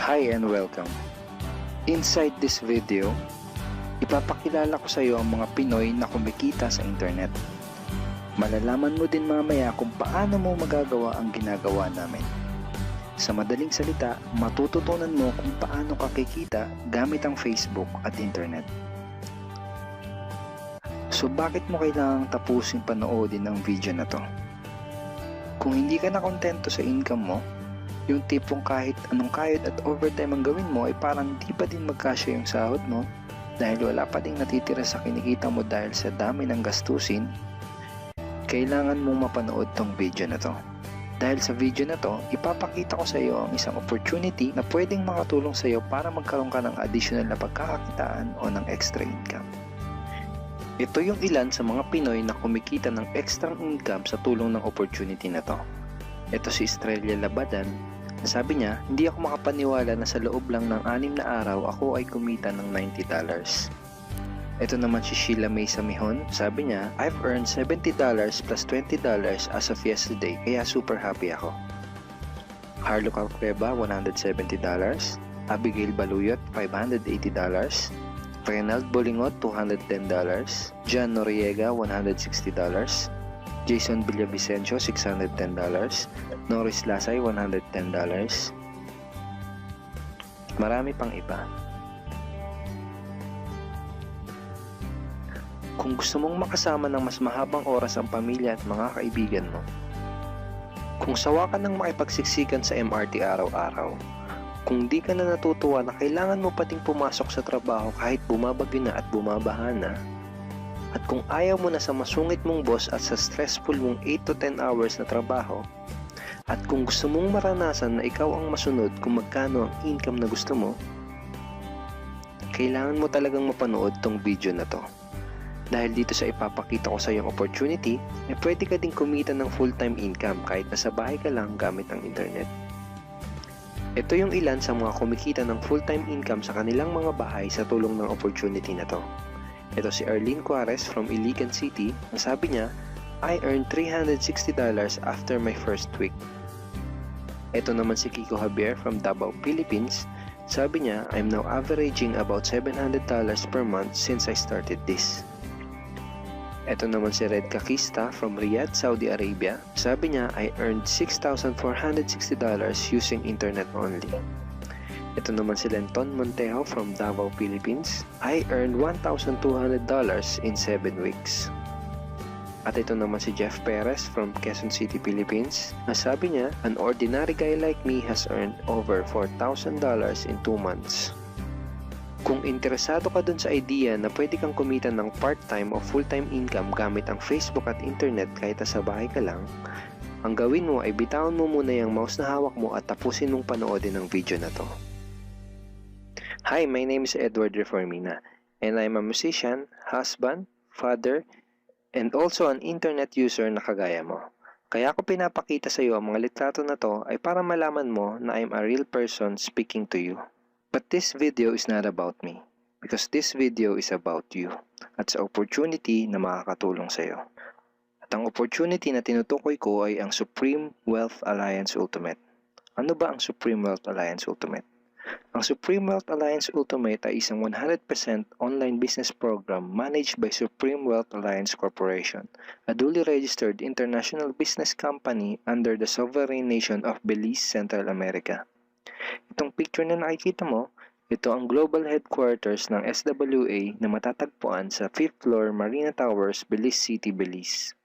Hi and welcome. Inside this video, ipapakilala ko sa iyo ang mga Pinoy na kumikita sa internet. Malalaman mo din mamaya kung paano mo magagawa ang ginagawa namin. Sa madaling salita, matututunan mo kung paano ka kikita gamit ang Facebook at internet. So bakit mo kailangang tapusin panoodin ang video na to? Kung hindi ka na kontento sa income mo, yung tipong kahit anong kayod at overtime ang gawin mo ay parang di pa din magkasya yung sahod mo dahil wala pa ding natitira sa kinikita mo dahil sa dami ng gastusin, kailangan mong mapanood tong video na to. Dahil sa video na to, ipapakita ko sa iyo ang isang opportunity na pwedeng makatulong sa iyo para magkaroon ka ng additional na pagkakakitaan o ng extra income. Ito yung ilan sa mga Pinoy na kumikita ng extra income sa tulong ng opportunity na to. Ito si Estrella Labadan. Sabi niya, hindi ako makapaniwala na sa loob lang ng 6 na araw ako ay kumita ng $90. Ito naman si Sheila May Samihon. Sabi niya, I've earned $70 plus $20 as of yesterday kaya super happy ako. Harlo Calcreba, $170. Abigail Baluyot, $580. Renald Bolingot, $210. John Noriega, $160. Jason Villavicencio, $610. Norris Lasay, $110. Marami pang iba. Kung gusto mong makasama ng mas mahabang oras ang pamilya at mga kaibigan mo, kung sawa ka ng makipagsiksikan sa MRT araw-araw, kung di ka na natutuwa na kailangan mo pating pumasok sa trabaho kahit bumabagyo na at bumabaha na, at kung ayaw mo na sa masungit mong boss at sa stressful mong 8 to 10 hours na trabaho, at kung gusto mong maranasan na ikaw ang masunod kung magkano ang income na gusto mo, kailangan mo talagang mapanood tong video na to. Dahil dito sa ipapakita ko sa iyong opportunity, pwede ka ding kumita ng full-time income kahit nasa bahay ka lang gamit ang internet. Ito yung ilan sa mga kumikita ng full-time income sa kanilang mga bahay sa tulong ng opportunity na to. Ito si Arlene Cuarez from Iligan City. Ang sabi niya, I earned $360 after my first week. Ito naman si Kiko Javier from Davao, Philippines. Sabi niya, I'm now averaging about $700 per month since I started this. Ito naman si Red Kakista from Riyadh, Saudi Arabia. Sabi niya, I earned $6,460 using internet only. Ito naman si Lenton Montejo from Davao, Philippines. I earned $1,200 in 7 weeks. At ito naman si Jeff Perez from Quezon City, Philippines. Nasabi niya, an ordinary guy like me has earned over $4,000 in 2 months. Kung interesado ka dun sa idea na pwede kang kumita ng part-time o full-time income gamit ang Facebook at internet kahit sa bahay ka lang, ang gawin mo ay bitawan mo muna yung mouse na hawak mo at tapusin mong panoodin ang video na to. Hi, my name is Edward Reformina and I'm a musician, husband, father, and also an internet user na kagaya mo. Kaya ako pinapakita sa iyo ang mga litrato na to ay para malaman mo na I'm a real person speaking to you. But this video is not about me because this video is about you at sa opportunity na makakatulong sa iyo. At ang opportunity na tinutukoy ko ay ang Supreme Wealth Alliance Ultimate. Ano ba ang Supreme Wealth Alliance Ultimate? Ang Supreme Wealth Alliance Ultimate ay isang 100% online business program managed by Supreme Wealth Alliance Corporation, a duly registered international business company under the sovereign nation of Belize, Central America. Itong picture na nakikita mo, ito ang global headquarters ng SWA na matatagpuan sa 5th floor Marina Towers, Belize City, Belize.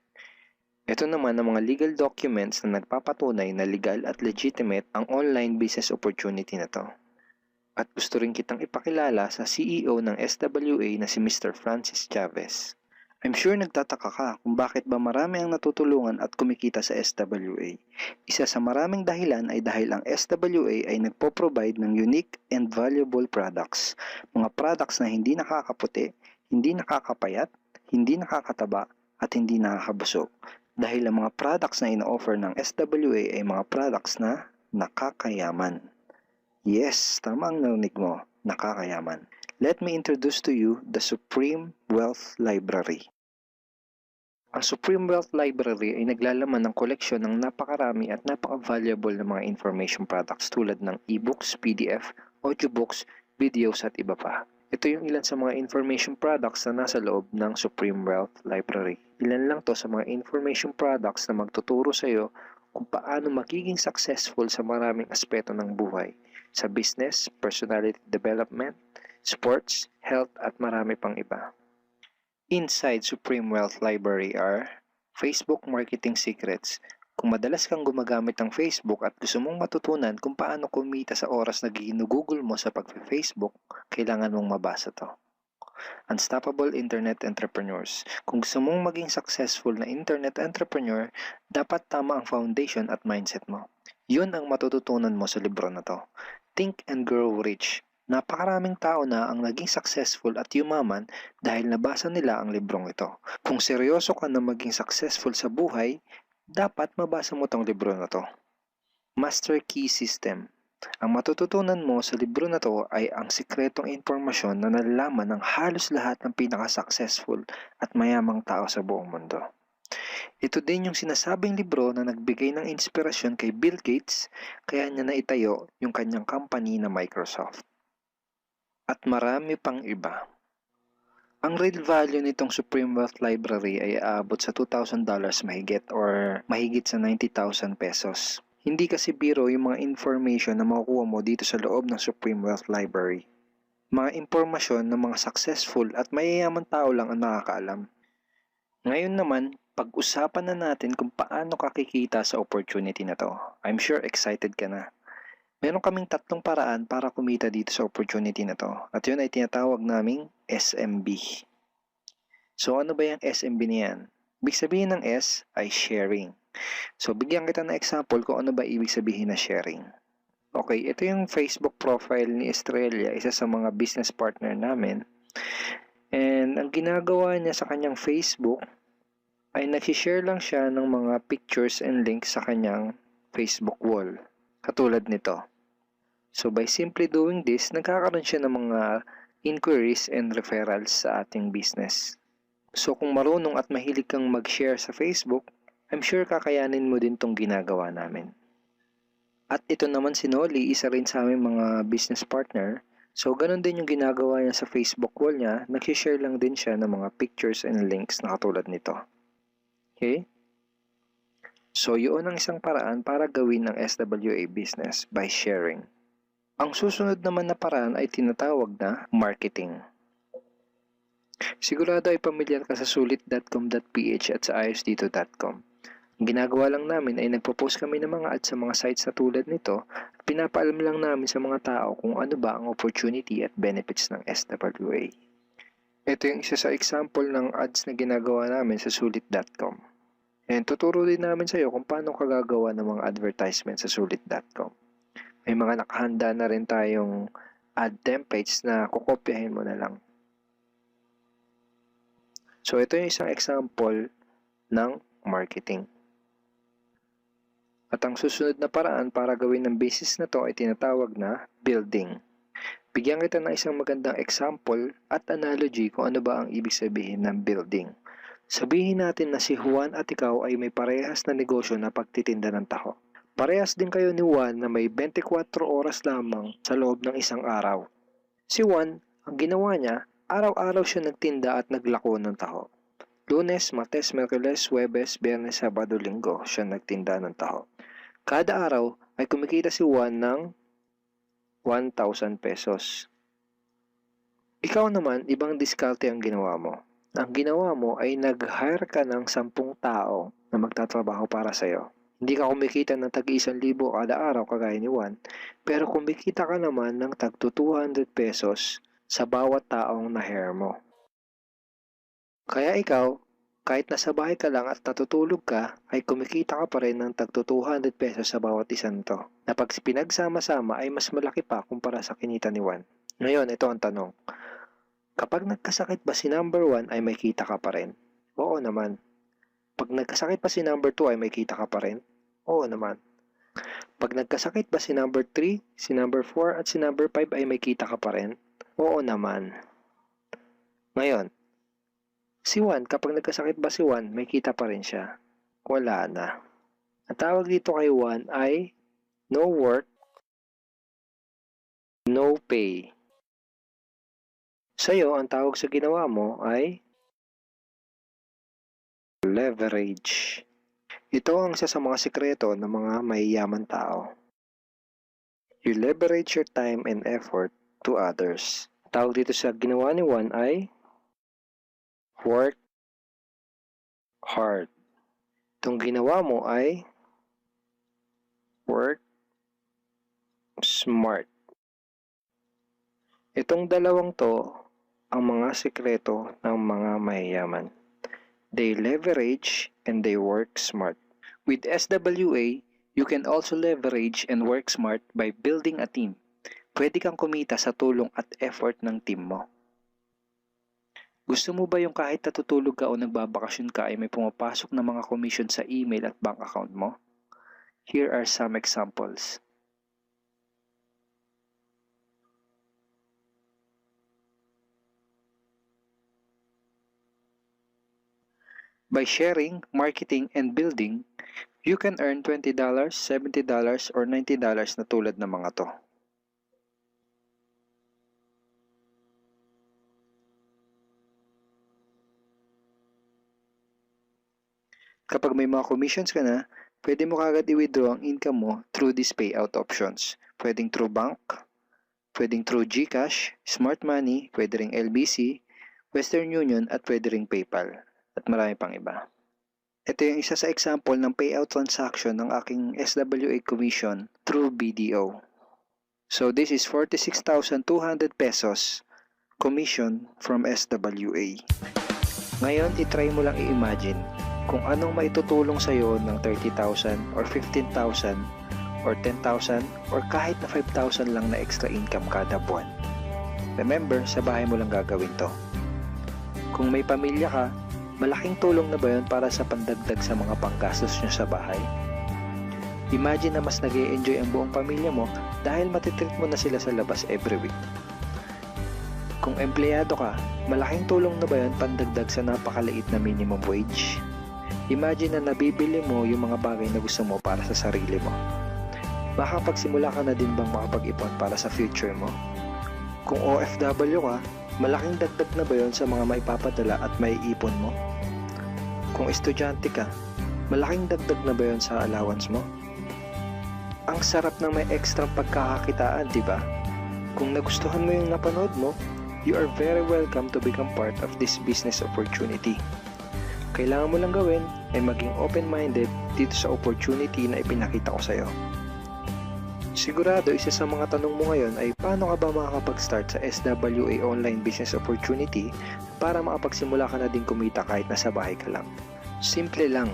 Ito naman ang mga legal documents na nagpapatunay na legal at legitimate ang online business opportunity na to. At gusto rin kitang ipakilala sa CEO ng SWA na si Mr. Francis Chavez. I'm sure nagtataka ka kung bakit ba marami ang natutulungan at kumikita sa SWA. Isa sa maraming dahilan ay dahil ang SWA ay nagpo-provide ng unique and valuable products. Mga products na hindi nakakaputi, hindi nakakapayat, hindi nakakataba, at hindi nakakabusog. Dahil ang mga products na ino-offer ng SWA ay mga products na nakakayaman. Yes, tama ang narinig mo, nakakayaman. Let me introduce to you the Supreme Wealth Library. Ang Supreme Wealth Library ay naglalaman ng koleksyon ng napakarami at napaka-valuable na mga information products tulad ng e-books, PDF, audiobooks, videos at iba pa. Ito yung ilan sa mga information products na nasa loob ng Supreme Wealth Library. Ilan lang to sa mga information products na magtuturo sa iyo kung paano magiging successful sa maraming aspeto ng buhay, sa business, personality development, sports, health at marami pang iba. Inside Supreme Wealth Library are Facebook Marketing Secrets. Kung madalas kang gumagamit ng Facebook at gusto mong matutunan kung paano kumita sa oras na ginugugol mo sa pag-Facebook, kailangan mong mabasa to. Unstoppable Internet Entrepreneurs. Kung gusto mong maging successful na internet entrepreneur, dapat tama ang foundation at mindset mo. Yun ang matututunan mo sa libro na to. Think and Grow Rich. Napakaraming tao na ang naging successful at yumaman dahil nabasa nila ang librong ito. Kung seryoso ka na maging successful sa buhay, dapat mabasa mo tong libro na to. Master Key System. Ang matututunan mo sa libro na to ay ang sikretong impormasyon na nalalaman ng halos lahat ng pinaka-successful at mayamang tao sa buong mundo. Ito din yung sinasabing libro na nagbigay ng inspirasyon kay Bill Gates kaya niya naitayo yung kanyang company na Microsoft. At marami pang iba. Ang real value nitong Supreme Wealth Library ay aabot sa $2,000 mahigit or mahigit sa 90,000 pesos. Hindi kasi biro yung mga information na makukuha mo dito sa loob ng Supreme Wealth Library. Mga impormasyon ng mga successful at mayayaman tao lang ang nakakaalam. Ngayon naman, pag-usapan na natin kung paano ka kikita sa opportunity na to. I'm sure excited ka na. Meron kaming 3 paraan para kumita dito sa opportunity na to. At yun ay tinatawag naming SMB. So ano ba yung SMB niyan? Ibig sabihin ng S ay sharing. So bigyan kita ng example kung ano ba ibig sabihin na sharing. Okay, ito yung Facebook profile ni Estrella, isa sa mga business partner namin. And ang ginagawa niya sa kanyang Facebook ay nag-share lang siya ng mga pictures and links sa kanyang Facebook wall. Katulad nito. So by simply doing this, nagkakaroon siya ng mga inquiries and referrals sa ating business. So kung marunong at mahilig kang mag-share sa Facebook, I'm sure kakayanin mo din tong ginagawa namin. At ito naman si Nolly, isa rin sa aming mga business partner. So ganun din yung ginagawa niya sa Facebook wall niya, nag-share lang din siya ng mga pictures and links na katulad nito. Okay? So, yun ang isang paraan para gawin ng SWA business by sharing. Ang susunod naman na paraan ay tinatawag na marketing. Sigurado ay pamilyar ka sa sulit.com.ph at sa ayosdito.com. Ang ginagawa lang namin ay nagpo-post kami ng mga ads sa mga sites na tulad nito at pinapaalam lang namin sa mga tao kung ano ba ang opportunity at benefits ng SWA. Ito yung isa sa example ng ads na ginagawa namin sa sulit.com. And tuturo din namin sa iyo kung paano ka gagawa ng mga advertisement sa sulit.com. May mga nakahanda na rin tayong ad templates na kukopyahin mo na lang. So ito yung isang example ng marketing. At ang susunod na paraan para gawin ng business na to ay tinatawag na building. Bigyan kita ng isang magandang example at analogy kung ano ba ang ibig sabihin ng building. Sabihin natin na si Juan at ikaw ay may parehas na negosyo na pagtitinda ng taho. Parehas din kayo ni Juan na may 24 oras lamang sa loob ng isang araw. Si Juan, ang ginawa niya, araw-araw siya nagtinda at naglako ng taho. Lunes, Martes, Miyerkules, Huwebes, Biyernes, Sabado, Linggo siya nagtinda ng taho. Kada araw ay kumikita si Juan ng 1,000 pesos. Ikaw naman, ibang diskarte ang ginawa mo. Ang ginawa mo ay nag-hire ka ng 10 tao na magtatrabaho para sa'yo. Hindi ka kumikita ng tag-1,000 kada araw kagaya ni Juan, pero kumikita ka naman ng tag 200 pesos sa bawat taong na-hire mo. Kaya ikaw, kahit nasa bahay ka lang at natutulog ka, ay kumikita ka pa rin ng tag 200 pesos sa bawat isang to, na pag pinagsama-sama ay mas malaki pa kumpara sa kinita ni Juan. Ngayon, ito ang tanong. Kapag nagkasakit ba si number 1 ay may kita ka pa rin? Oo naman. Pag nagkasakit pa si number 2 ay may kita ka pa rin? Oo naman. Pag nagkasakit ba si number 3, si number 4 at si number 5 ay may kita ka pa rin? Oo naman. Ngayon, Si Juan, kapag nagkasakit ba si Juan, may kita pa rin siya. Wala na. Ang tawag dito kay Juan ay no work, no pay. Sa'yo, ang tawag sa ginawa mo ay leverage. Ito ang isa sa mga sikreto ng mga mayayaman tao. You leverage your time and effort to others. Tawag dito sa ginawa ni Juan ay work hard. Itong ginawa mo ay work smart. Itong dalawang to ang mga sikreto ng mga mayayaman. They leverage and they work smart. With SWA, you can also leverage and work smart by building a team. Pwede kang kumita sa tulong at effort ng team mo. Gusto mo ba yung kahit natutulog ka o nagbabakasyon ka ay may pumapasok na mga commission sa email at bank account mo? Here are some examples. By sharing, marketing, and building, you can earn $20, $70, or $90 na tulad ng mga to. Kapag may mga commissions ka na, pwede mo kagad i-withdraw ang income mo through these payout options. Pwedeng through bank, pwedeng through GCash, Smart Money, pwede ring LBC, Western Union, at pwede ring PayPal. At marami pang iba. Ito yung isa sa example ng payout transaction ng aking SWA commission through BDO. So this is 46,200 pesos commission from SWA. Ngayon, itry mo lang i-imagine kung anong maitutulong sa'yo ng 30,000 or 15,000 or 10,000 or kahit na 5,000 lang na extra income kada buwan. Remember, sa bahay mo lang gagawin to. Kung may pamilya ka, malaking tulong na ba yun para sa pandagdag sa mga panggastos nyo sa bahay? Imagine na mas nag-e-enjoy ang buong pamilya mo dahil matitreat mo na sila sa labas every week. Kung empleyado ka, malaking tulong na ba yun pandagdag sa napakaliit na minimum wage? Imagine na nabibili mo yung mga bagay na gusto mo para sa sarili mo. Makapagsimula ka na din bang makapag-ipon para sa future mo? Kung OFW ka, malaking dagdag na ba yun sa mga maipapadala at maiipon mo? Kung estudyante ka, malaking dagdag na ba yun sa allowance mo? Ang sarap ng may extra pagkakakitaan, di ba? Kung nagustuhan mo yung napanood mo, you are very welcome to become part of this business opportunity. Kailangan mo lang gawin ay maging open-minded dito sa opportunity na ipinakita ko sa'yo. Sigurado, isa sa mga tanong mo ngayon ay paano ka ba makakapag-start sa SWA online business opportunity para makapagsimula ka na din kumita kahit nasa bahay ka lang. Simple lang.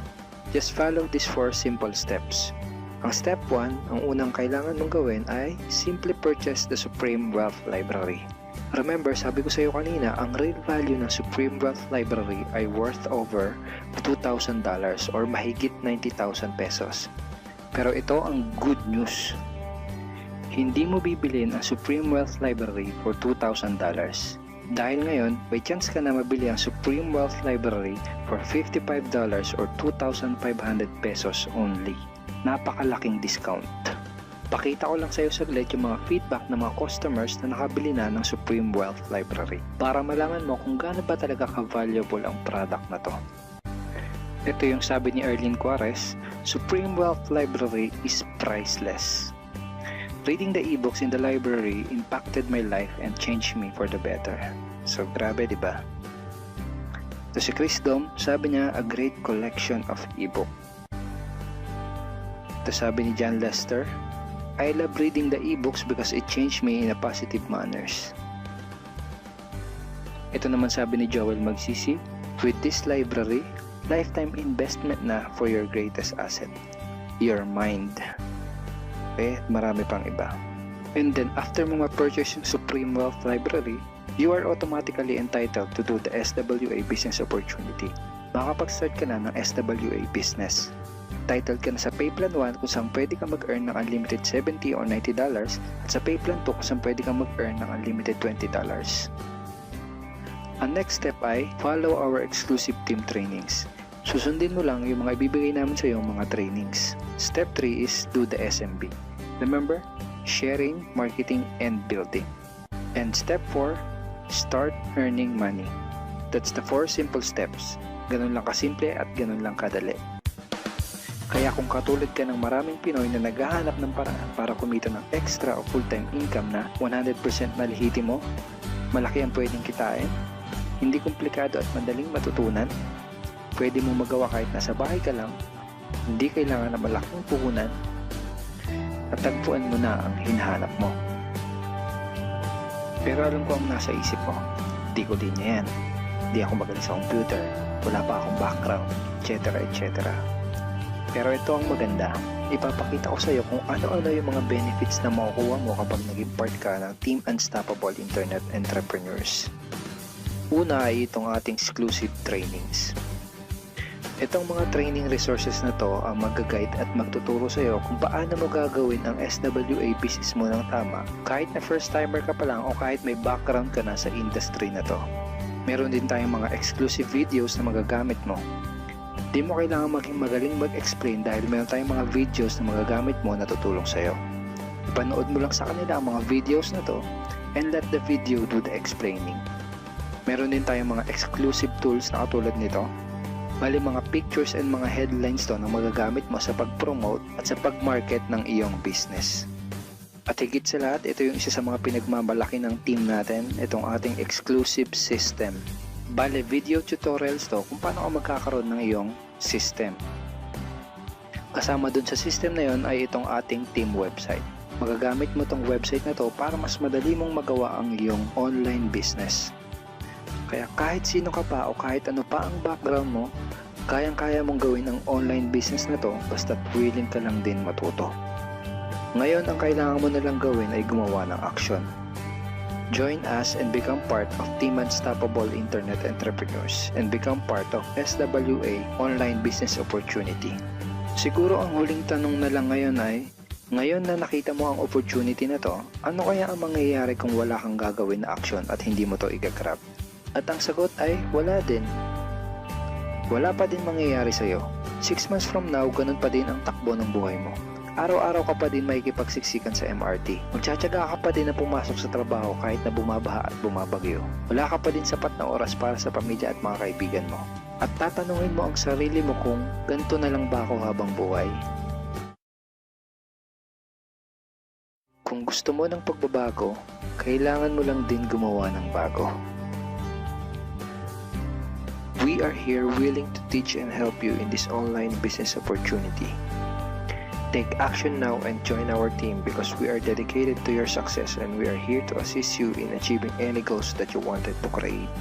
Just follow these 4 simple steps. Ang step 1, ang unang kailangan mong gawin ay simply purchase the Supreme Wealth Library. Remember, sabi ko sa iyo kanina, ang real value ng Supreme Wealth Library ay worth over $2,000 or mahigit 90,000 pesos. Pero ito ang good news. Hindi mo bibilin ang Supreme Wealth Library for $2,000. Dahil ngayon, may chance ka na mabili ang Supreme Wealth Library for $55 or 2,500 pesos only. Napakalaking discount. Pakita ko lang sa iyo saglit yung mga feedback ng mga customers na nakabili na ng Supreme Wealth Library para malaman mo kung gaano ba talaga ka-valuable ang product na to. Ito yung sabi ni Erlene Juarez, Supreme Wealth Library is priceless. Reading the ebooks in the library impacted my life and changed me for the better. So grabe, di ba? To si Chris Dom, sabi niya, a great collection of ebook. To sabi ni John Lester, I love reading the ebooks because it changed me in a positive manners. Ito naman sabi ni Joel Magsisi, with this library, lifetime investment na for your greatest asset, your mind. Marami pang iba. And then after mo ma-purchase yung Supreme Wealth Library, you are automatically entitled to do the SWA business opportunity. Makapag-start ka na ng SWA business. Titled ka na sa Payplan 1 kung saan pwede ka mag-earn ng unlimited $70 or $90 at sa Payplan 2 kung saan pwede ka mag-earn ng unlimited $20. Ang next step ay follow our exclusive team trainings. Susundin mo lang yung mga ibibigay namin sa iyo mga trainings. Step 3 is do the SMB. Remember, sharing, marketing, and building. And step 4, start earning money. That's the 4 simple steps. Ganun lang kasimple at ganun lang kadali. Kaya kung katulad ka ng maraming Pinoy na naghahanap ng paraan para kumita ng extra o full-time income na 100% malihiti mo, malaki ang pwedeng kitain, hindi komplikado at madaling matutunan, pwede mong magawa kahit nasa bahay ka lang, hindi kailangan na malaking puhunan, at tagpuan mo na ang hinahanap mo. Pero alam ko ang nasa isip mo, di ko din yan, di ako magaling sa computer, wala pa akong background, etc. etc. Pero ito ang maganda, ipapakita ko sa iyo kung ano-ano yung mga benefits na makukuha mo kapag naging part ka ng Team Unstoppable Internet Entrepreneurs. Una ay itong ating exclusive trainings. Itong mga training resources na to ang mag-guide at magtuturo sa iyo kung paano mo gagawin ang SWA business mo ng tama kahit na first timer ka pa lang o kahit may background ka na sa industry na to. Meron din tayong mga exclusive videos na magagamit mo. Di mo kailangan maging magaling mag-explain dahil meron tayong mga videos na magagamit mo na tutulong sa'yo. Ipanood mo lang sa kanila ang mga videos na to and let the video do the explaining. Meron din tayong mga exclusive tools na katulad nito. Bali mga pictures and mga headlines to na magagamit mo sa pag-promote at sa pag-market ng iyong business. At higit sa lahat, ito yung isa sa mga pinagmamalaki ng team natin, itong ating exclusive system. Bale, video tutorials to kung paano ka magkakaroon ng iyong system. Kasama dun sa system na yon ay itong ating team website. Magagamit mo tong website na to para mas madali mong magawa ang iyong online business. Kaya kahit sino ka pa o kahit ano pa ang background mo, kayang-kaya mong gawin ang online business na to basta't willing ka lang din matuto. Ngayon, ang kailangan mo na lang gawin ay gumawa ng action. Join us and become part of Team Unstoppable Internet Entrepreneurs and become part of SWA Online Business Opportunity. Siguro ang huling tanong na lang ngayon ay, ngayon na nakita mo ang opportunity na to, ano kaya ang mangyayari kung wala kang gagawin na action at hindi mo to i-grab? At ang sagot ay, wala din. Wala pa din mangyayari sa'yo. 6 months from now, ganun pa din ang takbo ng buhay mo. Araw-araw ka pa din makikipagsiksikan sa MRT. Magtsatsaga ka pa din na pumasok sa trabaho kahit na bumabaha at bumabagyo. Wala ka pa din sapat na oras para sa pamilya at mga kaibigan mo. At tatanungin mo ang sarili mo kung ganito na lang ba ako habang buhay? Kung gusto mo ng pagbabago, kailangan mo lang din gumawa ng bago. We are here willing to teach and help you in this online business opportunity. Take action now and join our team because we are dedicated to your success and we are here to assist you in achieving any goals that you wanted to create.